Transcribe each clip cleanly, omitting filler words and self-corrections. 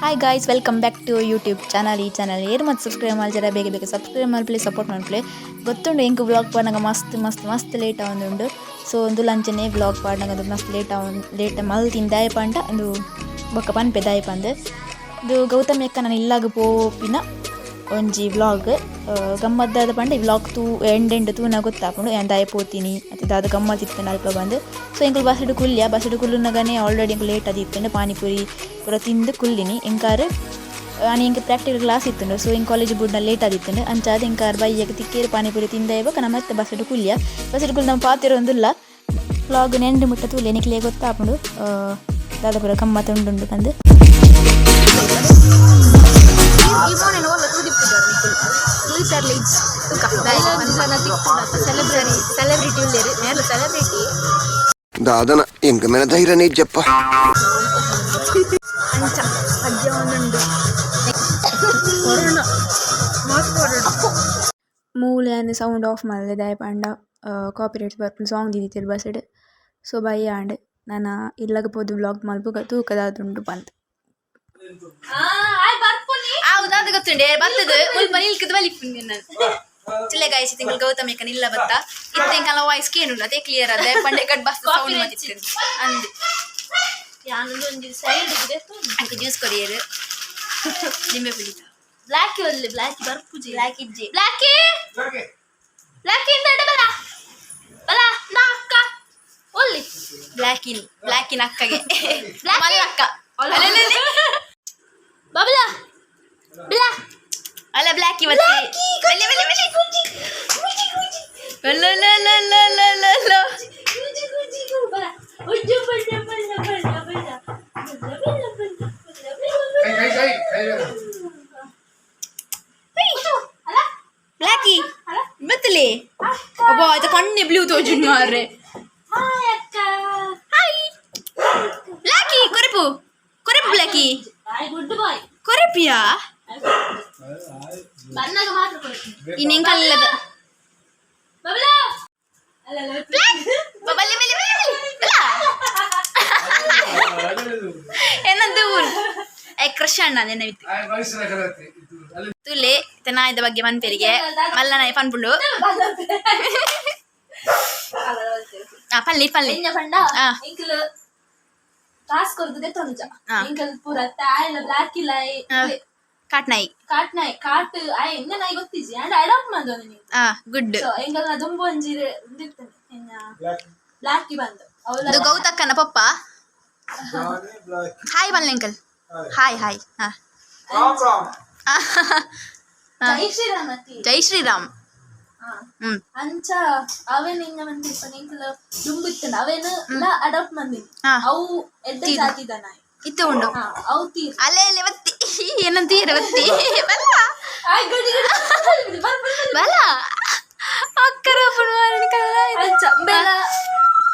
Hi guys, welcome back to YouTube channel. ಈ channel ಏರು ಮತ್ತು ಸಬ್ಸ್ಕ್ರೈಬ್ ಮಾಡ್ತಾರೆ, ಬೇಗ ಸಬ್ಸ್ಕ್ರೈಬ್ ಮಾಡ್ಲಿ, ಸಪೋರ್ಟ್ ಮಾಡ್ಲಿ. ಗೊತ್ತುಂಡು ಎಂಕ್ ವ್ಲಾಗ್ ಪಾಡ್ನಾಗ ಮಸ್ತ್ ಲೇಟ್ ಆವೊಂದುಂಡು. ಸೊ ಒಂದು ಲಂಚನೆ ವ್ಲಾಗ್ ಪಾಡ್ನಾಗ ಅದು ಮಸ್ತ್ ಲೇಟ್ ಮಲ್ತಿನ ದಾಯ ಪಾಂಡ ಒಂದು ಬೊಕ್ಕ ಪನ್ಪೆ ದಾಯ ಪಂದು ಇದು ಗೌತಮಿ ಅಕ್ಕ ನಾನು ಇಲ್ಲಾಗ ಪೋಪಿನ ಒಂಜಿ ವ್ಲಾಗ್ ಗಮ್ಮದ್ದಾದ ಪಂಡ ಈ ವ್ಲಾಗ್ ಎಂಡ್ ತೂನ ಗೊತ್ತಾಪುಂಡು ಏನು ದಾಯ ಪೋತೀನಿ ಮತ್ತು ಅದು ಗಮ್ಮತ್ ಇತ್ತಂಡು ಅಲ್ಪ ಬಂದು. ಸೊ ಎಂಕಲ್ ಬಸ್ಸಡು ಕುಲ್ಲುನಗನೆ ಆಲ್ರೆಡಿ ಎಂಕು ಲೇಟ್ ಅದು ಇತ್ತಂಡು ಪಾನಿಪುರಿ ಪೂರ ತಿಂದು ಕುಲ್ಲಿನಿ. ಎಂಕಾರು ನಾನು ಎಂಕ ಪ್ರಾಕ್ಟಿಕಲ್ ಕ್ಲಾಸ್ ಇತ್ತುಂಡು. ಸೊ ಎಂಕ ಕಾಲೇಜ್ ಬುಡ್ನ ಲೇಟ್ ಆದಿತ್ತಂಡು ಅಂಚಾದ ಎಂಕಾರು ಬೈಯಕ್ಕೆ ತಿಕ್ಕೇರು ಪಾನಿಪುರಿ ತಿಂದ ಇವಾಗ ನಮ್ಮ ಮತ್ತೆ ಬಸ್ಸಡು ಕುಲ್ಲು ನಮ್ಮ ಪಾತಿರೊಂದುಲ್ಲ ವ್ಲಾಗ್ ನೆಂಡು ಮುಟ್ಟ ತೂಲೆ ನಿಕ್ಲೆ ಗೊತ್ತಾಪುಂಡು ದಾದ ಪೂರ ಗಮ್ಮತ್ ಉಂಡು ಬಂದು. ಸೆಲೆಬ್ರಿಟಿ ಉಳ್ಳೇರು ನೇರ್ಲು ಸೆಲೆಬ್ರಿಟಿ ದಾದನ ಎಂಕ ಮೇನ ಧೈರ್ಯನೇ ಇಜ್ಜಪ್ಪ ಅಂಚ ಅಜ್ಜ ಒಂದುಂಡು ಮೂಲೆ ಸೌಂಡ್ ಆಫ್ ಮಾಡಲೆ ದಾಯ ಪಾಂಡ ಕಾಪಿರೈಟ್ಸ್ ಬರ್ಪುಂಡು ಸಾಂಗ್ ದಿದಿತ್ತಿರು ಬಸಡ್. ಸೊ ಬೈ ಆಂಡ್ ನಾನು ಇಲ್ಲಗಪೋದು ವ್ಲಾಗ್ ಮಲ್ಪು ತೂಕದಾದುಂಡು ಬಂತು. ಹೌದಾದ ಗೊತ್ತುಂಡೆ ಬರ್ತದ ಮುಲ್ಪ ನಿಲ್ಕದ ಬಲಿಪುಂಡು ನಾನು ಚಿಲೆ ಗಾಯಿಸಿ ತಿಂಗಳು ಗೌತಮಿ ಅಕ್ಕ ನಿಲ್ಲ ಬತ್ತ ಇತ್ತೆಂಕಲ್ಲ ವಾಯ್ಸ್ ಕೇನುಲ್ಲ ಅದೇ ಕ್ಲಿಯರ್ ಅದೇ ಪಂಡೆ ಕಟ್ ಬಸ್ ಸೌಂಡ್ ಮತ್ತಿತ್ತು ಅಂದು ಅಂಕ ಜ್ಯೂಸ್ ಕೊರಿಯರು ನಿಂಬೆ ಬಿಡಿತ ಬ್ಲಾಕಿ ಒಲ್ಲೆ ಬ್ಲಾಕಿ ಬರ್ಪುಜಿ ಬ್ಲಾಕಿ ಇಜ್ಜಿ ಬ್ಲಾಕಿ ಬ್ಲಾಕಿ ಇಂದ ಬಲ ಬಲ ನಾ ಅಕ್ಕ ಒಲ್ಲಿ ಬ್ಲಾಕಿನ ಅಕ್ಕಗೆ ಮಲ್ಲ ಅಕ್ಕ ಬಬಲ ಬಿಲ ಅಲ್ಲ ಬ್ಲಾಕಿ ಬತ್ತಿ ಬಲೆ ಬಲೆ ಬಲೆ ಗುಂಜಿ ಗುಂಜಿ ಗುಂಜಿ ಬಲ್ಲ ಲ ಲ ಲ ಲ ಲ ಲ ಗುಂಜಿ ಗುಂಜಿ ಬಲ ಉಜ್ಜು ಬಣ್ಣ ಬಣ್ಣ ಬಣ್ಣ ಬಣ್ಣ ಬ್ಲಾಕಿ ಬತ್ತಲಿ ಅಬ್ಬಾ ಅದು ಕಣ್ಣೆ ಬ್ಲೂ ತೋಜುನ್ ಮಾರ್ರೆ. ಹಾಯ್ ಅಕ್ಕ ಹಾಯ್ ಬ್ಲಾಕಿ ಕೊರೆಪು ಬ್ಲಾಕಿ ಗುಡ್ ಬಾಯ್ ಕೊರೆಪಿಯಾ ಬನ್ನಗ ಮಾತ್ರ ಕೊರೆಪು ಇನ್ನೆಂಕಲ್ಲದ ಬಬಲ ಬಬಲೆ ಮೇಲೆ ಏನಂದು ಕ್ರಶ್ ಅಣ್ಣ ನೆನವಿತ್ತು ತುಲೆ ತೆನಾಯದ ಬಗ್ಗೆ ಮನ್ಪೇರಿಗೆ ಮಲ್ಲನ ಪನ್ಪುಂಡು ಪಲ್ಲಿ ಕಾಟ್ನಾಯಿ ಕಾಟ್ ನಾಯಿ ಗೊತ್ತಿಜಿ ಅಂಡ್ ಅಡಾಪ್ಟ್ ಮಾಡ್ದೋನಿ ಗುಡ್ ಎಂಗಲ್ಲ ದುಂಬು ಒಂಜಿ ಬ್ಲಾಕಿ ಬಂದು ಅದು ಗೌತಕ್ಕನ ಪಪ್ಪ ಹಾಯ್ ಬಲ್ಲ ಅಂಕಲ್ ಹಾಯ್ ಹಾಯ್ ಜೈ ಶ್ರೀರಾಮ್ ಅಂಚ ಅವೇನು ಹಿಂಗ ಬಂದಿರ್ತಾನೆ ಎಂಕಲ್ ದುಂಬು ಇತ್ತಂಡ ಅವೇನು ಅಡಾಪ್ಟ್ ಮಂದಿ ಅವು ಎಡ್ಡ ಜಾತಿದ ನಾಯಿ ಇತ್ತು ಉಂಡು ಅವು ತೀರ್ ಅಲ್ಲೇ ಅಲ್ಲೇ ಬತ್ತಿ ಏನಂತ ತೀರ ಬತ್ತಿ ಬಲ್ಲ ಬಲ ಅಕ್ಕರ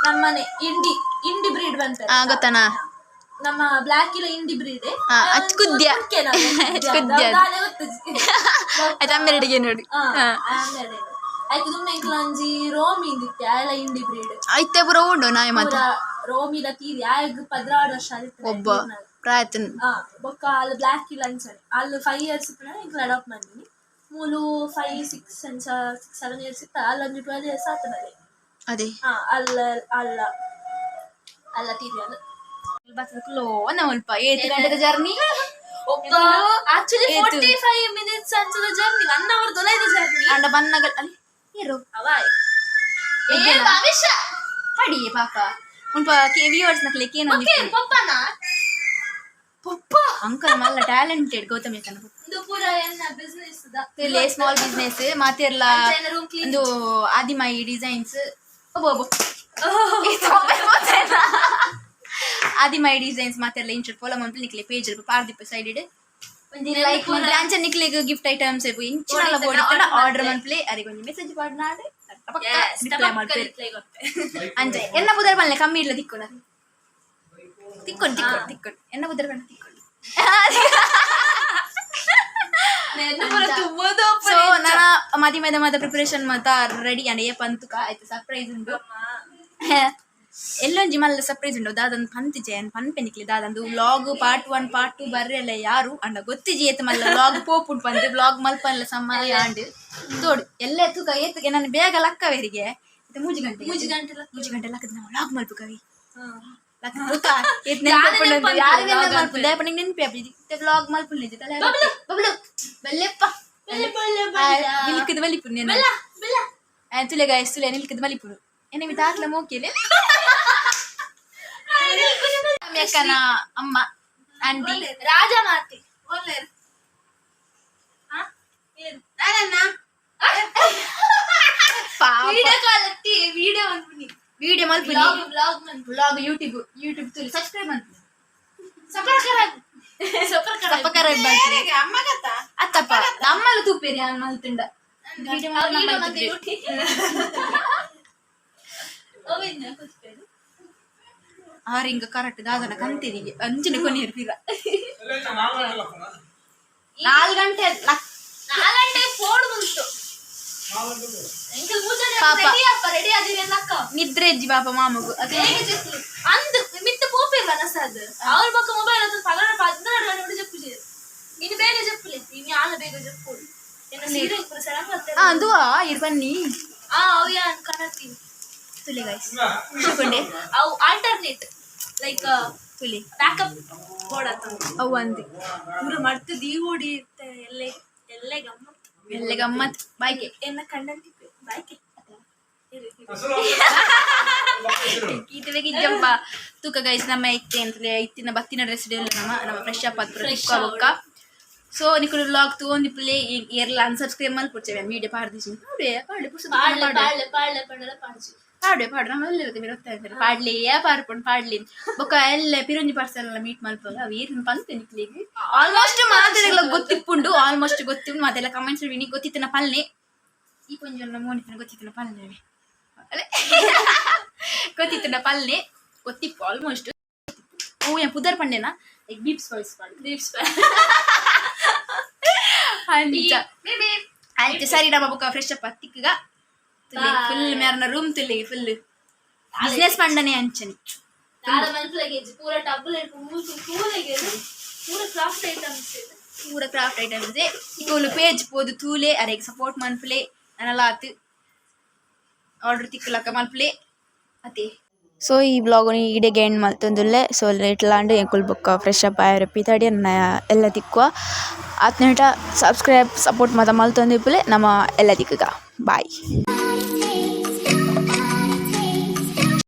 ನಮ್ಮನೆ ಇಂಡಿ ಬ್ರೀಡ್ ಬಂತ ಗೊತ್ತಾನ ನಮ್ಮ ಬ್ಲಾಕ್ ಇಲ್ಲ ಇಂಡಿ ಬ್ರೀಡ್ ಕುದ್ಯ ಆಮೇಲೆ ನೋಡಿ ಆಯ್ತು ತುಮ್ನೆ ಇಂಕ್ಲಂಜಿ ರೋಮಿ ಇಂದಿತ್ತೆ ಆಯಲ ಇಂಡಿ ಬ್ರೀಡ್ ಐತೆ ಪುರ ಉಂಡು ನಾಯಿ ಮಾತ್ರ ರೋಮಿಲ ತೀರಿ ಆಯಗ್ 16 ವರ್ಷ ಒಬ್ಬ ಪ್ರಾಯತನ್ ಬೊಕ್ಕ ಅಲ್ಲಿ ಬ್ಲಾಕ್ ಇಲ್ಲ ಅನ್ಸರಿ ಅಲ್ಲಿ 5 years ಇತ್ತು ಇಂಕ್ಲ ಅಡಾಪ್ಟ್ ಮಾಡಿನಿ ಮೂಲು 5-6 years ಇತ್ತ ಅಲ್ಲೊಂದು 12 years ಆತನದೆ ಅದೇ ಅಲ್ಲ ತೀರಿ ಅದು ಬಸ್ಸು ಸ್ವಲ್ಪ 8 ಗಂಟೆದ ಜರ್ನಿ ಆಕ್ಚುಲಿ 45 minutes ಅನ್ಸದ ಜರ್ನಿ 1 hour ದೊಲೈದ ಜರ್ನಿ ಅಂಡ ಬನ್ನಗಲ್ ಅಲ್ಲಿ ಇರು ಅವಾಯ್ ಏ ಭವಿಷ್ಯ ಪಡಿ ಪಾಪ ಉಂಪ ವ್ಯೂವರ್ಸ್ ನಕ್ಲೆ ಕೇನೊಂದಿ ಪಪ್ಪನ ಪಪ್ಪ ಅಂಕಲ್ ಮಲ್ಲ ಟ್ಯಾಲೆಂಟೆಡ್ ಗೌತಮಿ ಅಕ್ಕನ ಇದು ಪೂರ ಎನ್ನ ಬಿಸಿನೆಸ್ ದ ಸ್ಮಾಲ್ ಬಿಸಿನೆಸ್ ಮಾತೆರ್ಲ ಒಂದು ಆದಿಮಾಯಿ ಡಿಸೈನ್ಸ್ ಒಬ್ಬ ಆದಿಮಾಯಿ ಡಿಸೈನ್ಸ್ ಮಾತೆರ್ಲ ಇಂಚರ್ ಫಾಲೋ ಮಂಪ್ಲಿ ನಿಕ್ಲೆ ಪೇಜ್ ಪಾರ್ದಿಪ್ಪ ಸೈಡ್ ಒಂದು ಲೈಕ್ ಬ್ರಾಂಚ್ ನಿಕ್ಲೆಗ್ ಗಿಫ್ಟ್ ಐಟಮ್ಸ್ ಇಂಚಿನಲ್ಲ ಬೋಡಿ ಆರ್ಡರ್ ಮಂಪ್ಲಿ ಅರಿಗೆ ಒಂದು ಮೆಸೇಜ್ ಪಾಡ್ನಾಡೆ ರಿಪ್ಲೈ ಮಾಡ್ಪೇರ್ ಅಂಜೆ ಎನ್ನ ಬುದರ್ ಬಲ್ಲೆ ಕಮ್ಮಿ ಇಲ್ಲ ತಿಕ್ಕೊಂಡು ಎನ್ನ ಬುದರ್ ಬಣ್ಣ ತಿಕ್ಕೊಂಡು ಸೊ ನನ್ನ ಮದಿ ಪ್ರಿಪರೇಷನ್ ಮತ್ತ ರೆಡಿ ಅಂಡ್ ಏ ಪಂತುಕ ಆಯ್ತು ಸರ್ಪ್ರೈಸ್ ಉಂಟು ಎಲ್ಲೊಂಜಿ ಮಲ್ಲ ಸರ್ಪ್ರೈಸ್ ಉಂಡು ದಾದಂದು ಪಂತಿಜೆ ಪನ್ಪೆನಿಕ್ಲಿ ದಾದಂದು ವ್ಲಾಗ್ ಪಾರ್ಟ್ 1 ಪಾರ್ಟ್ 2 ಬರ್ರೆಲ್ಲ ಯಾರು ಅಂಡ ಗೊತ್ತಿಜಿ ಏತ್ ಮಲ್ಲ ವ್ಲಾಗ್ ಪೋಪುಂಡು ಪಂದೆ ವ್ಲಾಗ್ ಮಲ್ಪಲ್ಲ ಸಮಯ ಆಂಡ್ ತೋಡು ಎಲ್ಲ ತೂಕ ಏತ್ಗೆ ನಾನು ಬೇಗ ಲಕ್ಕವೇರಿಗೆ ಇದು ಮೂಜಿ ಗಂಟೆ ಲಕ್ಕದ ನಾವು ವ್ಲಾಗ್ ಮಲ್ಪ ಕವಿ ವ್ಲಾಗ್ ಮಲ್ಪುಲ್ಲೆ ತಲೆ ಬಲ್ಲೆಪ್ಪ ನಿಲ್ಕದ ಬಲಿಪುರು ತುಲೆ ಗಾಯಸ್ ತುಲೆ ನಿಲ್ಕದ ಬಲಿಪುರು ಏನೇ ದಾಟ್ಲ ಮೋಕಿಲೆ ಅಕ್ಕನ ಅಮ್ಮ ಆಂಟಿ ರಾಜ ಮಾತೆ ವಿಡಿಯೋ ಮಲ್ಪುನಿ ವ್ಲಾಗ್ ಯೂಟ್ಯೂಬ್ ತುಲಿ ಸಬ್ಸ್ಕ್ರೈಬ್ ಮಾಡ್ತೀನಿ ಅತ್ತಪ್ಪ ನಮ್ಮಲ್ಲಿ ತೂಪೇರಿ ಮಲ್ತಿಂಡ ಆರಿಂಗ ಕರೆಕ್ಟ್ ದಾದನ ಕಂತಿರಿಗೆ ಅಂಚಿನ ಕೊನೆಯರು ತೀರ 4 ಗಂಟೆ ಫೋಡ್ ಬಂತು ನಿದ್ರೆ ಇಜ್ಜಿ ಪಾಪ ಮಾಮಗು ಅದೇ ಅಂದು ಮಿತ್ತ ಪೋಪಿಲ್ಲ ನಸದ್ ಅವ್ರ ಪಕ್ಕ ಮೊಬೈಲ್ ಅದು ಪಗಡ 16 ಗಂಟೆ చెప్పు ಇನ್ನು ಬೇಗ చెప్పులే ಇನ್ನು ಆನ ಬೇಗ చెప్పు ಎನ್ನ ಸೀರೆ ಇಪ್ಪು ಸರಂಗತ್ತೆ ಅದು ಇರ್ ಬನ್ನಿ ಅವು ಯಾನ್ ಕನತಿ ತುಲೆ ಗೈಸ್ ಶುಕೊಂಡೆ ಅವು ಆಲ್ಟರ್ನೇಟ್ ಲೈಕ್ ತುಲೆ ಬ್ಯಾಕಪ್ ಬೋರ್ಡ್ ಅವು ಅಂದಿ ಪೂರ ಮಾಡ್ತು ದೀವೋಡಿ ಎಲ್ಲ ಗಮ್ಮತ್ ಬಾಯ್ಕೆ ಎನ್ನ ಕಂಡಂತಿ ಬಾಯ್ಕೆ ಇಜ್ಜಂಪ ತೂಕ ಗೈಸ್ ನಮ್ಮ ಇತ್ತೆ ಅಂತಲೇ ಇತ್ತಿನ ಬತ್ತಿನ ಡ್ರೆಸ್ ಎಲ್ಲ ನಮ್ಮ ಫ್ರೆಶ್ ಅಪ್ ಆದ್ಕ ಸೊ ನಿಕುಲು ವ್ಲಾಗ್ ತಗೊಂಡಿ ಪ್ಲೇ ಏರ್ಲ ಅನ್ಸಬ್ಸ್ಕ್ರೈಬ್ ಮಾಡಿ ಕೊಡ್ತೇವೆ ವಿಡಿಯೋ ಪಾಡ್ದಿಸಿ ಪಾಡು ನಮ್ಮ ಎಲ್ಲ ಇರುತ್ತೆ ಪಾಡ್ಲಿ ಪಾಡ್ಲಿ ಬೊಕ್ಕ ಎಲ್ಲ ಪಿರಂಜಿ ಪಾರ್ಸಲ್ ಎಲ್ಲ ಮೀಟ್ ಮಲ್ಪಗ ಅವು ಏನ್ ಪಂತೆ ನಿಕ್ಲಿಗೆ ಆಲ್ಮೋಸ್ಟ್ ಮಾತೆಲ್ಲ ಗೊತ್ತಿಪ್ಪುಂಡು ಆಲ್ಮೋಸ್ಟ್ ಗೊತ್ತಿಪ್ಪು ಮಾತೆಲ್ಲ ಕಮೆಂಟ್ಸ್ ವಿನಿ ಗೊತ್ತಿತ್ತಿನ ಪಲ್ಲೆ ಈ ಕೊಂಜ ಮೋನಿತನ ಗೊತ್ತಿತ್ತಿನ ಪಲ್ಲೆ ಗೊತ್ತಿತ್ತಿನ ಪಲ್ಲೆ ಗೊತ್ತಿಪ್ಪು ಆಲ್ಮೋಸ್ಟ್ ಹೂ ಏನ್ ಪುದರ್ ಪಂಡೆನಾ ಲೈಕ್ ಬೀಪ್ಸ್ ವಾಯ್ಸ್ ಆಯ್ತು ಸರಿ ನಮ್ಮ ಬೊಕ್ಕ ಫ್ರೆಶ್ ಅಪ್ ಹತ್ತಿಕ್ಕ ಫುಲ್ ಮೇರ್ನ ರೂಮ್ ತುಲ್ಲಿಗೆ ಫುಲ್ ಬಿಸ್ನೆಸ್ ಪಂಡನೆ ಅಂಚನಿ ಪೂರ ಕ್ರಾಫ್ಟ್ ಐಟಮ್ಸ್ ಈಗ ಪೇಜ್ ಪೋದು ತೂಲೆ ಅರೆಗೆ ಸಪೋರ್ಟ್ ಮನ್ಪುಲೆ ನನ್ನಲ್ಲ ಆತು ಆರ್ಡರ್ ತಿಕ್ಕಲಕ್ಕ ಮಲ್ಪುಲೆ ಅದೇ ಸೊ ಈ ಬ್ಲಾಗ್ని ಇಡೆಗೆ ಎಂಡ್ ಮಲ್ತೊಂದುಲ್ಲೆ ಸೊ ಲೇಟ್ಲಾಂಡ್ ಎಂಕುಲ್ ಬೊಕ್ಕ ಫ್ರೆಶ್ ಅಪ್ ಆಯರ ಪಿತಾಡಿ ಎಲ್ಲ ತಿಕ್ಕುವ ಆತ್ನೇಟ ಸಬ್ಸ್ಕ್ರೈಬ್ ಸಪೋರ್ಟ್ ಮಾತ ಮಲ್ತೊಂದಿಪ್ಪುಲೆ ನಮ್ಮ ಎಲ್ಲ ತಿಕ್ಕಗ ಬಾಯ್.